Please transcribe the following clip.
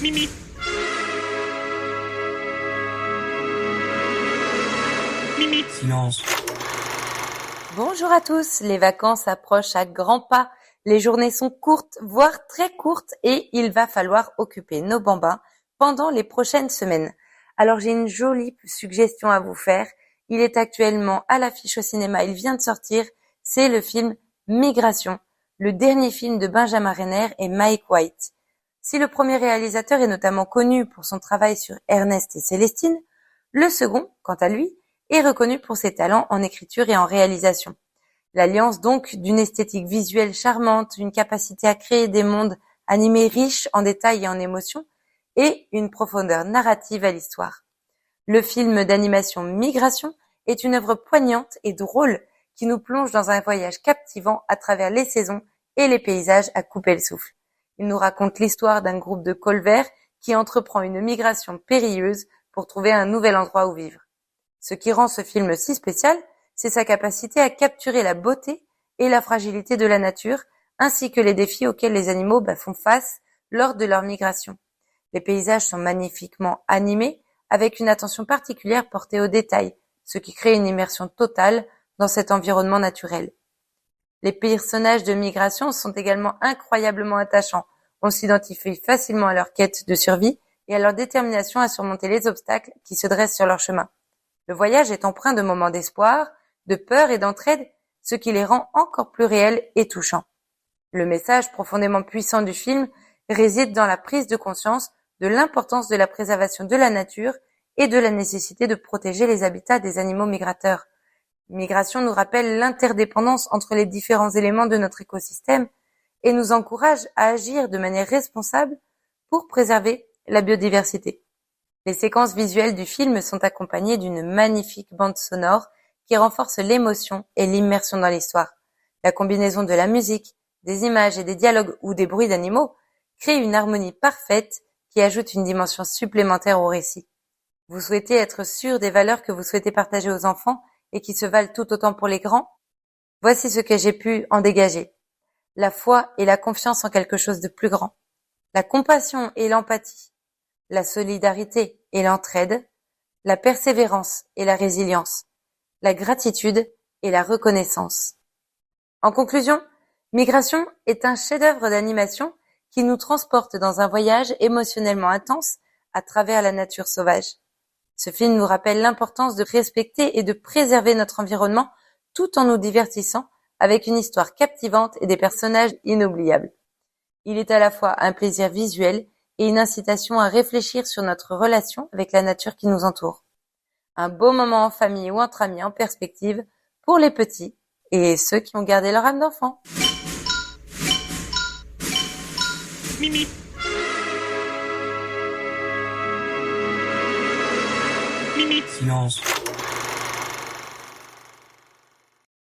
Mimi. Mimi. Silence. Bonjour à tous, les vacances approchent à grands pas, les journées sont courtes, voire très courtes, et il va falloir occuper nos bambins pendant les prochaines semaines. Alors j'ai une jolie suggestion à vous faire, il est actuellement à l'affiche au cinéma, il vient de sortir, c'est le film Migration, le dernier film de Benjamin Renner et Mike White. Si le premier réalisateur est notamment connu pour son travail sur Ernest et Célestine, le second, quant à lui, est reconnu pour ses talents en écriture et en réalisation. L'alliance donc d'une esthétique visuelle charmante, une capacité à créer des mondes animés riches en détails et en émotions, et une profondeur narrative à l'histoire. Le film d'animation Migration est une œuvre poignante et drôle qui nous plonge dans un voyage captivant à travers les saisons et les paysages à couper le souffle. Il nous raconte l'histoire d'un groupe de colverts qui entreprend une migration périlleuse pour trouver un nouvel endroit où vivre. Ce qui rend ce film si spécial, c'est sa capacité à capturer la beauté et la fragilité de la nature, ainsi que les défis auxquels les animaux font face lors de leur migration. Les paysages sont magnifiquement animés, avec une attention particulière portée aux détails, ce qui crée une immersion totale dans cet environnement naturel. Les personnages de migration sont également incroyablement attachants. On s'identifie facilement à leur quête de survie et à leur détermination à surmonter les obstacles qui se dressent sur leur chemin. Le voyage est empreint de moments d'espoir, de peur et d'entraide, ce qui les rend encore plus réels et touchants. Le message profondément puissant du film réside dans la prise de conscience de l'importance de la préservation de la nature et de la nécessité de protéger les habitats des animaux migrateurs. Migration nous rappelle l'interdépendance entre les différents éléments de notre écosystème et nous encourage à agir de manière responsable pour préserver la biodiversité. Les séquences visuelles du film sont accompagnées d'une magnifique bande sonore qui renforce l'émotion et l'immersion dans l'histoire. La combinaison de la musique, des images et des dialogues ou des bruits d'animaux crée une harmonie parfaite qui ajoute une dimension supplémentaire au récit. Vous souhaitez être sûr des valeurs que vous souhaitez partager aux enfants et qui se valent tout autant pour les grands? Voici ce que j'ai pu en dégager. La foi et la confiance en quelque chose de plus grand. La compassion et l'empathie. La solidarité et l'entraide. La persévérance et la résilience. La gratitude et la reconnaissance. En conclusion, Migration est un chef-d'œuvre d'animation qui nous transporte dans un voyage émotionnellement intense à travers la nature sauvage. Ce film nous rappelle l'importance de respecter et de préserver notre environnement tout en nous divertissant avec une histoire captivante et des personnages inoubliables. Il est à la fois un plaisir visuel et une incitation à réfléchir sur notre relation avec la nature qui nous entoure. Un beau moment en famille ou entre amis en perspective pour les petits et ceux qui ont gardé leur âme d'enfant. Mimi. Mimi. Silence.